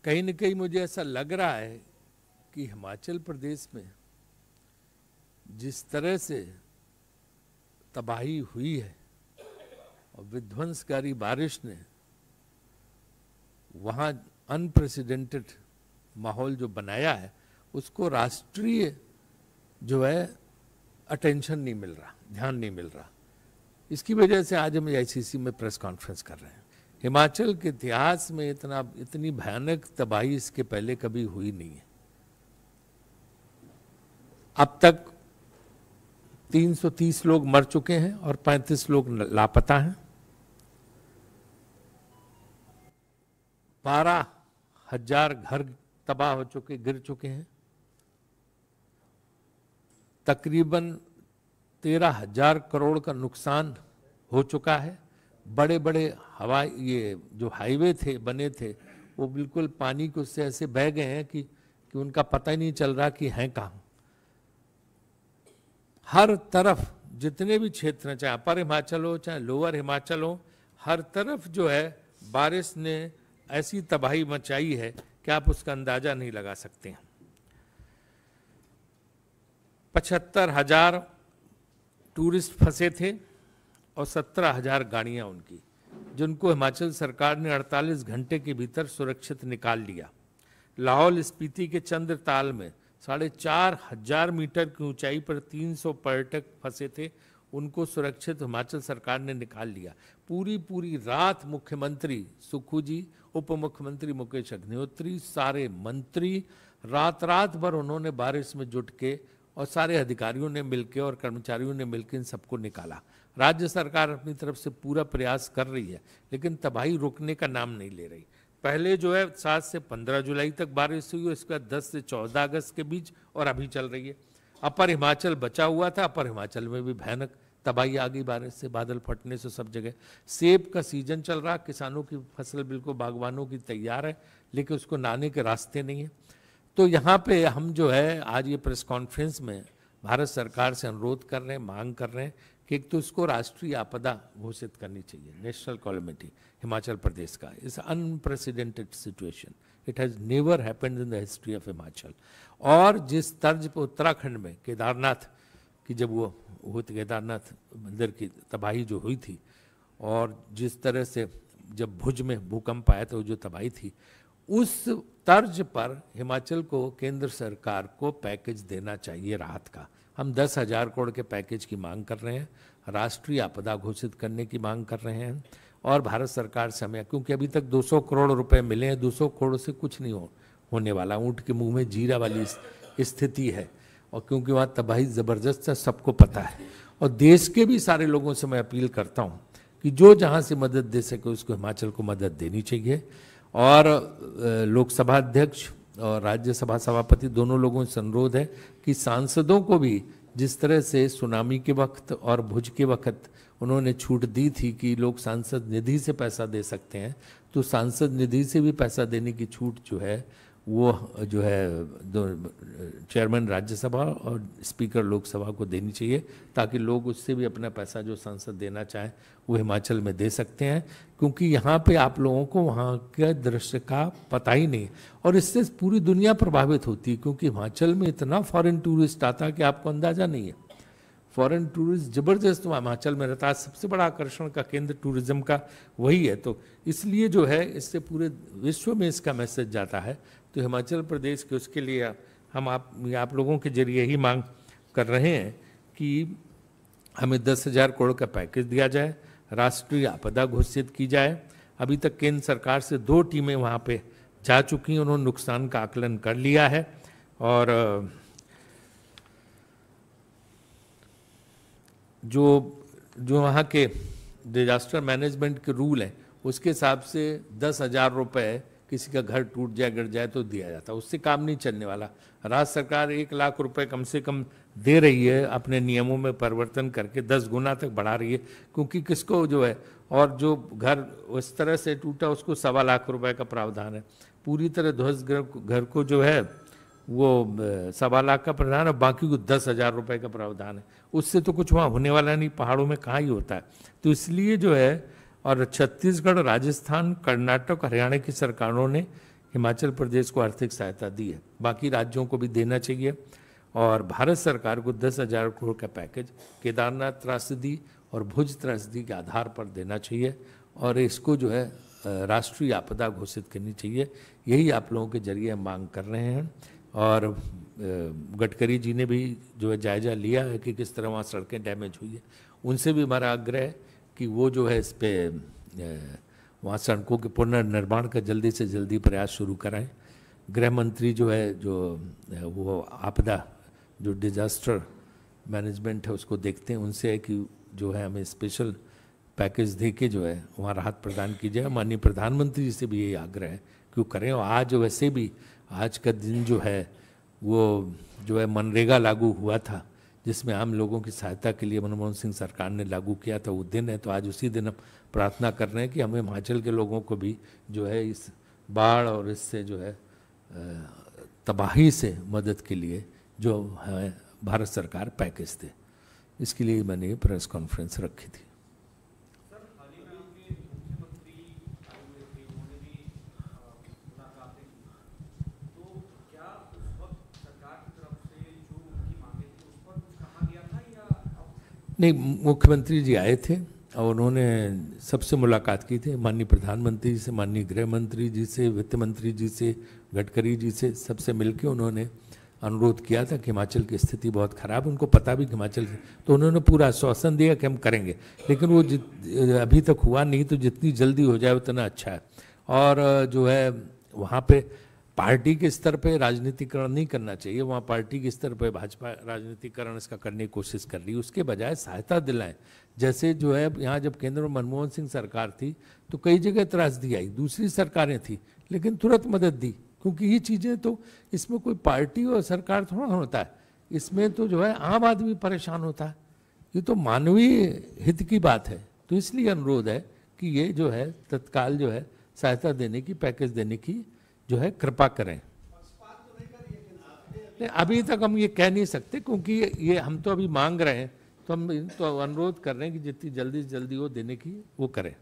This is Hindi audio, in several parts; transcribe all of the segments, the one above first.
कहीं न कहीं मुझे ऐसा लग रहा है कि हिमाचल प्रदेश में जिस तरह से तबाही हुई है और विध्वंसकारी बारिश ने वहाँ अनप्रेसिडेंटेड माहौल जो बनाया है, उसको राष्ट्रीय जो है अटेंशन नहीं मिल रहा, ध्यान नहीं मिल रहा। इसकी वजह से आज हम आईसीसी में प्रेस कॉन्फ्रेंस कर रहे हैं। हिमाचल के इतिहास में इतनी भयानक तबाही इसके पहले कभी हुई नहीं है। अब तक 330 लोग मर चुके हैं और 35 लोग लापता हैं। 12,000 घर तबाह हो चुके, गिर चुके हैं। तकरीबन 13,000 करोड़ का नुकसान हो चुका है। बड़े बड़े हवाई ये जो हाईवे थे बने थे वो बिल्कुल पानी को उससे ऐसे बह गए हैं कि उनका पता ही नहीं चल रहा कि हैं कहाँ। हर तरफ जितने भी क्षेत्र हैं, चाहे अपर हिमाचल हो चाहे लोअर हिमाचल हो, हर तरफ जो है बारिश ने ऐसी तबाही मचाई है कि आप उसका अंदाजा नहीं लगा सकते हैं। 75,000 टूरिस्ट फंसे थे और 17,000 गाड़ियां उनकी, जिनको हिमाचल सरकार ने 48 घंटे के भीतर सुरक्षित निकाल लिया। लाहौल स्पीति के चंद्रताल में 4,500 मीटर की ऊंचाई पर 300 पर्यटक फंसे थे, उनको सुरक्षित हिमाचल सरकार ने निकाल लिया। पूरी रात मुख्यमंत्री सुक्खू जी, उप मुख्यमंत्री मुकेश अग्निहोत्री, सारे मंत्री रात भर उन्होंने बारिश में जुट के और सारे अधिकारियों ने मिलकर और कर्मचारियों ने मिलकर इन सबको निकाला। राज्य सरकार अपनी तरफ से पूरा प्रयास कर रही है, लेकिन तबाही रुकने का नाम नहीं ले रही। पहले जो है 7 से 15 जुलाई तक बारिश हुई, उसके बाद 10 से 14 अगस्त के बीच, और अभी चल रही है। अपर हिमाचल बचा हुआ था, अपर हिमाचल में भी भयानक तबाही आ गई बारिश से, बादल फटने से सब जगह। सेब का सीजन चल रहा, किसानों की फसल बिल्कुल बागवानों की तैयार है, लेकिन उसको लाने के रास्ते नहीं है। तो यहाँ पे हम जो है आज ये प्रेस कॉन्फ्रेंस में भारत सरकार से अनुरोध कर रहे हैं, मांग कर रहे हैं कि एक तो इसको राष्ट्रीय आपदा घोषित करनी चाहिए, नेशनल कैलेमिटी हिमाचल प्रदेश का। इस unprecedented situation, it has never happened in the history of Himachal. और जिस तर्ज पर उत्तराखंड में केदारनाथ की जब वो केदारनाथ मंदिर की तबाही जो हुई थी, और जिस तरह से जब भुज में भूकंप आया था, वो जो तबाही थी, उस तर्ज पर हिमाचल को केंद्र सरकार को पैकेज देना चाहिए राहत का। हम 10,000 करोड़ के पैकेज की मांग कर रहे हैं, राष्ट्रीय आपदा घोषित करने की मांग कर रहे हैं। और भारत सरकार से हमें, क्योंकि अभी तक 200 करोड़ रुपए मिले हैं, 200 करोड़ से कुछ नहीं होने वाला, ऊँट के मुंह में जीरा वाली स्थिति है। और क्योंकि वहाँ तबाही ज़बरदस्त है, सबको पता है। और देश के भी सारे लोगों से मैं अपील करता हूँ कि जो जहाँ से मदद दे सके उसको हिमाचल को मदद देनी चाहिए। और लोकसभा अध्यक्ष और राज्यसभा सभापति दोनों लोगों से अनुरोध है कि सांसदों को भी जिस तरह से सुनामी के वक्त और भुज के वक्त उन्होंने छूट दी थी कि लोग सांसद निधि से पैसा दे सकते हैं, तो सांसद निधि से भी पैसा देने की छूट जो है वो जो है चेयरमैन राज्यसभा और स्पीकर लोकसभा को देनी चाहिए, ताकि लोग उससे भी अपना पैसा जो सांसद देना चाहें वो हिमाचल में दे सकते हैं। क्योंकि यहाँ पे आप लोगों को वहाँ के दृश्य का पता ही नहीं, और इससे पूरी दुनिया प्रभावित होती है। क्योंकि हिमाचल में इतना फॉरेन टूरिस्ट आता है कि आपको अंदाज़ा नहीं है। फॉरेन टूरिस्ट ज़बरदस्त हिमाचल में रहता है, सबसे बड़ा आकर्षण का केंद्र टूरिज्म का वही है। तो इसलिए जो है इससे पूरे विश्व में इसका मैसेज जाता है। तो हिमाचल प्रदेश के उसके लिए हम आप लोगों के जरिए ही मांग कर रहे हैं कि हमें 10,000 करोड़ का पैकेज दिया जाए, राष्ट्रीय आपदा घोषित की जाए। अभी तक केंद्र सरकार से 2 टीमें वहाँ पे जा चुकी हैं, उन्होंने नुकसान का आकलन कर लिया है। और जो वहाँ के डिजास्टर मैनेजमेंट के रूल हैं, उसके हिसाब से 10,000 रुपये किसी का घर टूट जाए गिर जाए तो दिया जाता है, उससे काम नहीं चलने वाला। राज्य सरकार 1 लाख रुपए कम से कम दे रही है, अपने नियमों में परिवर्तन करके 10 गुना तक बढ़ा रही है। क्योंकि किसको जो है, और जो घर उस तरह से टूटा उसको 1.25 लाख रुपए का प्रावधान है। पूरी तरह ध्वस्त घर को जो है वो 1.25 लाख का प्रावधान है, बाकी को 10,000 रुपये का प्रावधान है। उससे तो कुछ वहाँ होने वाला नहीं, पहाड़ों में कहाँ ही होता है। तो इसलिए जो है, और छत्तीसगढ़, राजस्थान, कर्नाटक, हरियाणा की सरकारों ने हिमाचल प्रदेश को आर्थिक सहायता दी है, बाकी राज्यों को भी देना चाहिए। और भारत सरकार को 10,000 करोड़ का पैकेज केदारनाथ त्रासदी और भुज त्रासदी के आधार पर देना चाहिए और इसको जो है राष्ट्रीय आपदा घोषित करनी चाहिए। यही आप लोगों के जरिए हम मांग कर रहे हैं। और गडकरी जी ने भी जो है जायजा लिया है कि किस तरह वहाँ सड़कें डैमेज हुई है। उनसे भी हमारा आग्रह है कि वो जो है इस पर वहाँ सड़कों के पुनर्निर्माण का जल्दी से जल्दी प्रयास शुरू कराएं। गृह मंत्री जो है वो आपदा जो डिजास्टर मैनेजमेंट है उसको देखते हैं, उनसे है कि जो है हमें स्पेशल पैकेज दे के जो है वहाँ राहत प्रदान की जाए। माननीय प्रधानमंत्री जी से भी यही आग्रह है कि वो करें। और आज वैसे भी आज का दिन जो है वो जो है मनरेगा लागू हुआ था, जिसमें आम लोगों की सहायता के लिए मनमोहन सिंह सरकार ने लागू किया था, वो दिन है। तो आज उसी दिन हम प्रार्थना कर रहे हैं कि हमें हिमाचल के लोगों को भी जो है इस बाढ़ और इससे जो है तबाही से मदद के लिए जो है भारत सरकार पैकेज दे। इसके लिए मैंने ये प्रेस कॉन्फ्रेंस रखी थी। नहीं, मुख्यमंत्री जी आए थे और उन्होंने सबसे मुलाकात की थी, माननीय प्रधानमंत्री जी से, माननीय गृह मंत्री जी से, वित्त मंत्री जी से, गडकरी जी से, सबसे मिलकर उन्होंने अनुरोध किया था कि हिमाचल की स्थिति बहुत ख़राब है। उनको पता भी कि हिमाचल की, तो उन्होंने पूरा आश्वासन दिया कि हम करेंगे, लेकिन वो अभी तक हुआ नहीं। तो जितनी जल्दी हो जाए उतना अच्छा है। और जो है वहाँ पे पार्टी के स्तर पे राजनीतिकरण नहीं करना चाहिए। वहाँ पार्टी के स्तर पे भाजपा राजनीतिकरण इसका करने की कोशिश कर रही है, उसके बजाय सहायता दिलाएं। जैसे जो है यहाँ जब केंद्र में मनमोहन सिंह सरकार थी तो कई जगह त्रासदी आई, दूसरी सरकारें थी लेकिन तुरंत मदद दी, क्योंकि ये चीज़ें तो इसमें कोई पार्टी और सरकार थोड़ा होता है, इसमें तो जो है आम आदमी परेशान होता है। ये तो मानवीय हित की बात है। तो इसलिए अनुरोध है कि ये जो है तत्काल जो है सहायता देने की, पैकेज देने की जो है कृपा करें। अभी तक हम ये कह नहीं सकते, क्योंकि ये हम तो अभी मांग रहे हैं, तो हम तो अनुरोध कर रहे हैं कि जितनी जल्दी से जल्दी वो देने की वो करें।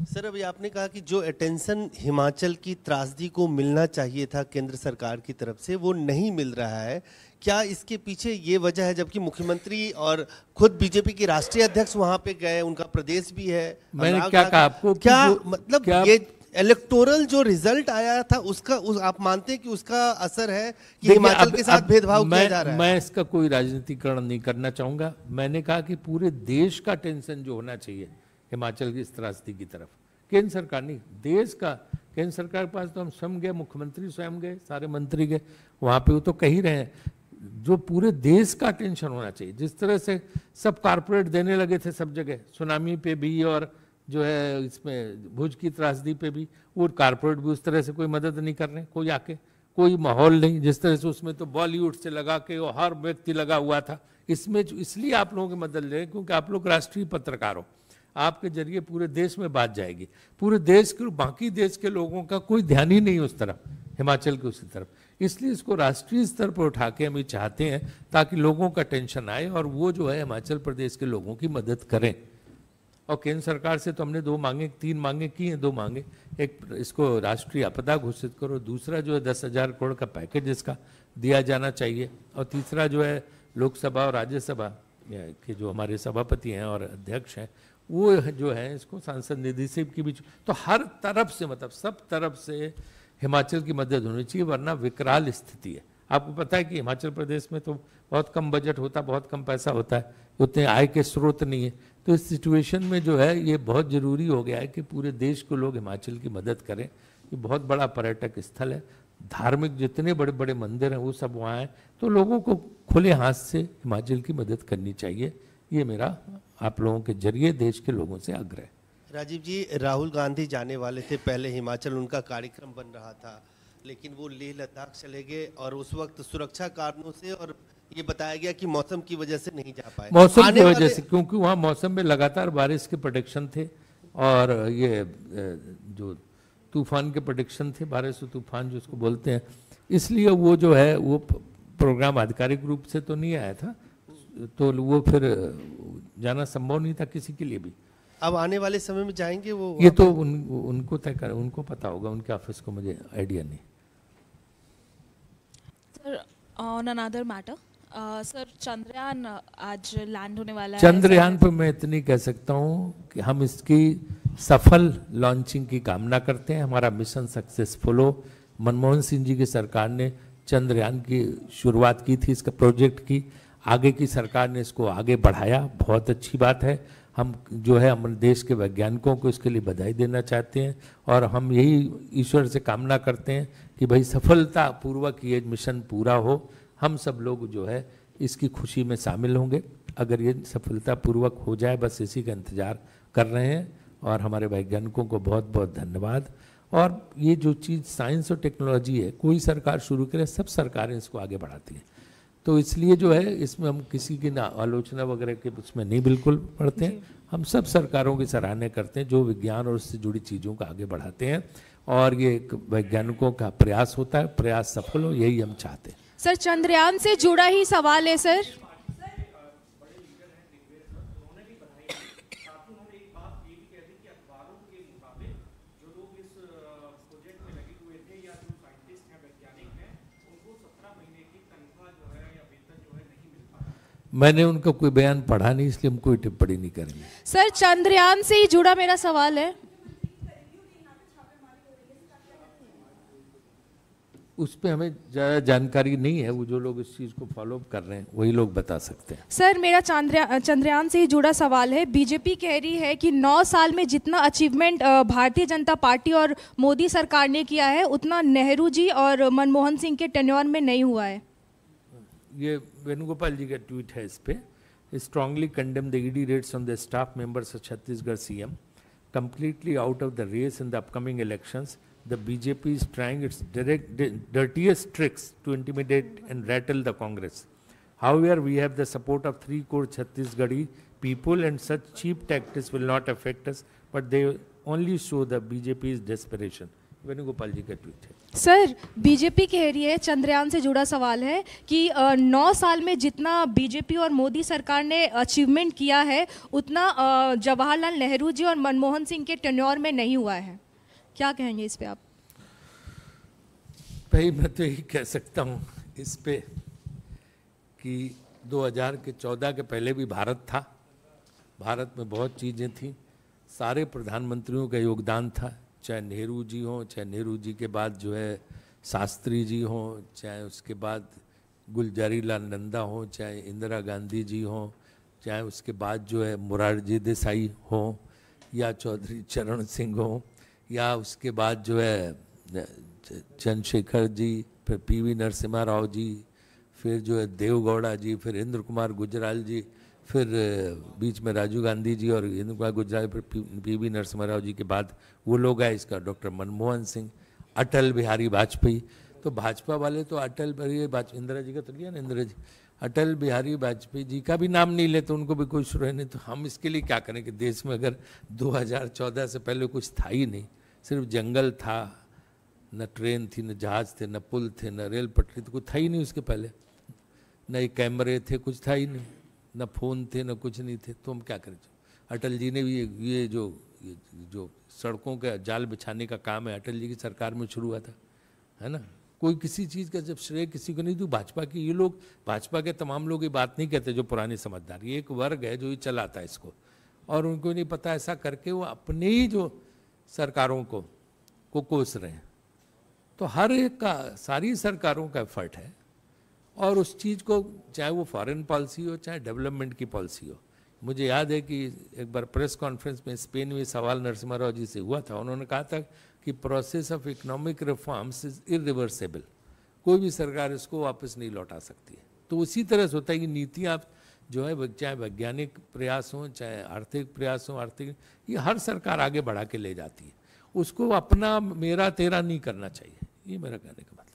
सर, अभी आपने कहा कि जो अटेंशन हिमाचल की त्रासदी को मिलना चाहिए था केंद्र सरकार की तरफ से, वो नहीं मिल रहा है। क्या इसके पीछे ये वजह है, जबकि मुख्यमंत्री और खुद बीजेपी के राष्ट्रीय अध्यक्ष वहां पे गए, उनका प्रदेश भी है? मैंने क्या कहा आपको, क्या मतलब ये इलेक्टोरल जो रिजल्ट आया था उसका आप मानते हैं कि उसका असर है कि हिमाचल के साथ भेदभाव किया जा रहा है? मैं इसका कोई राजनीतिकरण नहीं करना चाहूंगा। मैंने कहा कि पूरे देश का टेंशन जो होना चाहिए हिमाचल की इस त्रासदी की तरफ, केंद्र सरकार नहीं, देश का। केंद्र सरकार के पास तो हम स्वयं गए, मुख्यमंत्री स्वयं गए, सारे मंत्री गए वहाँ पे, वो तो कह ही रहे हैं जो पूरे देश का टेंशन होना चाहिए। जिस तरह से सब कारपोरेट देने लगे थे सब जगह, सुनामी पे भी और जो है इसमें भुज की त्रासदी पे भी, वो कारपोरेट भी उस तरह से कोई मदद नहीं कर रहे, कोई आके, कोई माहौल नहीं। जिस तरह से उसमें तो बॉलीवुड से लगा के वो हर व्यक्ति लगा हुआ था, इसमें इसलिए आप लोगों की मदद ले रहे हैं क्योंकि आप लोग राष्ट्रीय पत्रकार हो, आपके जरिए पूरे देश में बात जाएगी। पूरे देश के, बाकी देश के लोगों का कोई ध्यान ही नहीं उस तरफ, हिमाचल के उसी तरफ। इसलिए इसको राष्ट्रीय स्तर पर उठा के हम ये चाहते हैं ताकि लोगों का टेंशन आए और वो जो है हिमाचल प्रदेश के लोगों की मदद करें। और केंद्र सरकार से तो हमने 3 मांगे की हैं, 2 मांगे। एक, इसको राष्ट्रीय आपदा घोषित करो, दूसरा जो है 10,000 करोड़ का पैकेज इसका दिया जाना चाहिए, और तीसरा जो है लोकसभा और राज्यसभा के जो हमारे सभापति हैं और अध्यक्ष हैं वो जो है इसको सांसद निधि से की भी, तो हर तरफ से, मतलब सब तरफ से हिमाचल की मदद होनी चाहिए, वरना विकराल स्थिति है। आपको पता है कि हिमाचल प्रदेश में तो बहुत कम बजट होता, बहुत कम पैसा होता है, उतने आय के स्रोत नहीं है। तो इस सिचुएशन में जो है ये बहुत ज़रूरी हो गया है कि पूरे देश को लोग हिमाचल की मदद करें। ये बहुत बड़ा पर्यटक स्थल है, धार्मिक जितने बड़े बड़े मंदिर हैं वो सब वहाँ हैं, तो लोगों को खुले हाथ से हिमाचल की मदद करनी चाहिए। ये मेरा आप लोगों के जरिए देश के लोगों से आग्रह है। राजीव जी, राहुल गांधी जाने वाले थे पहले हिमाचल, उनका कार्यक्रम बन रहा था, लेकिन वो लेह लद्दाख चले गए और उस वक्त सुरक्षा कारणों से और ये बताया गया कि मौसम की वजह से नहीं जा पाए। मौसम की वजह से, क्योंकि वहाँ मौसम में लगातार बारिश के प्रेडिक्शन थे और ये जो तूफान के प्रेडिक्शन थे, बारिश तूफान जो उसको बोलते हैं, इसलिए वो जो है वो प्रोग्राम आधिकारिक रूप से तो नहीं आया था, तो वो फिर जाना संभव नहीं था किसी के लिए भी। अब आने वाले समय में जाएंगे वो? ये तो उनको तय कर, उनको पता होगा, उनके ऑफिस को मुझे आइडिया नहीं। Sir on another matter, sir Chandrayaan आज लैंड होने वाला है। चंद्रयान पर मैं इतनी कह सकता हूँ कि हम इसकी सफल लॉन्चिंग की कामना करते हैं, हमारा मिशन सक्सेसफुल हो। मनमोहन सिंह जी की सरकार ने चंद्रयान की शुरुआत की थी, इसका प्रोजेक्ट की, आगे की सरकार ने इसको आगे बढ़ाया, बहुत अच्छी बात है। हम जो है हमारे देश के वैज्ञानिकों को इसके लिए बधाई देना चाहते हैं और हम यही ईश्वर से कामना करते हैं कि भाई सफलतापूर्वक ये मिशन पूरा हो। हम सब लोग जो है इसकी खुशी में शामिल होंगे अगर ये सफलतापूर्वक हो जाए, बस इसी का इंतज़ार कर रहे हैं। और हमारे वैज्ञानिकों को बहुत बहुत धन्यवाद। और ये जो चीज़ साइंस और टेक्नोलॉजी है, कोई सरकार शुरू करे, सब सरकारें इसको आगे बढ़ाती हैं, तो इसलिए जो है इसमें हम किसी की ना आलोचना वगैरह के उसमें नहीं बिल्कुल पढ़ते हैं। हम सब सरकारों की सराहना करते हैं जो विज्ञान और उससे जुड़ी चीज़ों को आगे बढ़ाते हैं, और ये एक वैज्ञानिकों का प्रयास होता है, प्रयास सफल हो, यही हम चाहते हैं। सर चंद्रयान से जुड़ा ही सवाल है सर। मैंने उनका कोई बयान पढ़ा नहीं, इसलिए हम कोई टिप्पणी नहीं करेंगे। सर चंद्रयान से ही जुड़ा मेरा सवाल है। उस पर हमें ज़्यादा जानकारी नहीं है, वो जो लोग इस चीज़ को फॉलो कर रहे हैं वही लोग बता सकते हैं। सर मेरा चंद्रयान से ही जुड़ा सवाल है। बीजेपी कह रही है कि 9 साल में जितना अचीवमेंट भारतीय जनता पार्टी और मोदी सरकार ने किया है उतना नेहरू जी और मनमोहन सिंह के टेन्योर में नहीं हुआ है। ये वेणुगोपाल जी का ट्वीट है इस पे। Strongly condemn the ED raids on the staff members of Chhattisgarh CM, completely out of the race in the upcoming elections. The BJP is trying its dirtiest tricks to intimidate and rattle the Congress. However, we have the support of 3 crore Chhattisgarhi people, and such cheap tactics will not affect us, but they only show the BJP's desperation. Venugopal ji का ट्वीट है। सर बीजेपी कह रही है, चंद्रयान से जुड़ा सवाल है कि 9 साल में जितना बीजेपी और मोदी सरकार ने अचीवमेंट किया है उतना जवाहरलाल नेहरू जी और मनमोहन सिंह के टेन्योर में नहीं हुआ है। क्या कहेंगे इस पे आप? भाई मैं तो यही कह सकता हूँ इस पे कि 2014 के पहले भी भारत था, भारत में बहुत चीज़ें थी, सारे प्रधानमंत्रियों का योगदान था, चाहे नेहरू जी हों, चाहे नेहरू जी के बाद जो है शास्त्री जी हों, चाहे उसके बाद गुलजारी लाल नंदा हों, चाहे इंदिरा गांधी जी हों, चाहे उसके बाद जो है मोरारजी देसाई हों, या चौधरी चरण सिंह हों, या उसके बाद जो है चंद्रशेखर जी, फिर पीवी नरसिम्हा राव जी, फिर जो है देवगौड़ा जी, फिर इंद्र कुमार गुजराल जी, फिर बीच में राजीव गांधी जी और इंद्र कुमार गुजराल, फिर पीवी नरसिम्हा राव जी के बाद वो लोग आए, इसका डॉक्टर मनमोहन सिंह, अटल बिहारी वाजपेयी। तो भाजपा वाले तो अटल बिहारी, इंदिरा जी का तो लिया ना, इंदिरा जी, अटल बिहारी वाजपेयी जी का भी नाम नहीं लेते, उनको भी कोई शुरू है नहीं। तो हम इसके लिए क्या करें कि देश में अगर 2014 से पहले कुछ था ही नहीं, सिर्फ जंगल था, न ट्रेन थी, न जहाज थे, न पुल थे, न रेल पटरी, तो कुछ था ही नहीं उसके पहले, न ये कैमरे थे, कुछ था ही नहीं, न फ़ोन थे, न कुछ नहीं थे, तो हम क्या करें। अटल जी ने भी ये जो सड़कों का जाल बिछाने का काम है अटल जी की सरकार में शुरू हुआ था, है ना। कोई किसी चीज़ का जब श्रेय किसी को नहीं दूँ, भाजपा की, ये लोग भाजपा के तमाम लोग ये बात नहीं कहते जो पुराने समझदार, ये एक वर्ग है जो ये चलाता है इसको, और उनको नहीं पता ऐसा करके वो अपने ही जो सरकारों को कोस रहे हैं। तो हर एक का, सारी सरकारों का एफर्ट है, और उस चीज़ को चाहे वो फॉरेन पॉलिसी हो चाहे डेवलपमेंट की पॉलिसी हो। मुझे याद है कि एक बार प्रेस कॉन्फ्रेंस में स्पेन में सवाल नरसिम्हा राव जी से हुआ था, उन्होंने कहा था कि process of economic reforms is irreversible, कोई भी सरकार इसको वापस नहीं लौटा सकती है। तो उसी तरह से होता है कि नीतियाँ जो है, चाहे वैज्ञानिक प्रयास हों चाहे आर्थिक प्रयास हों, ये हर सरकार आगे बढ़ा के ले जाती है, उसको अपना मेरा तेरा नहीं करना चाहिए, ये मेरा कहने का बात।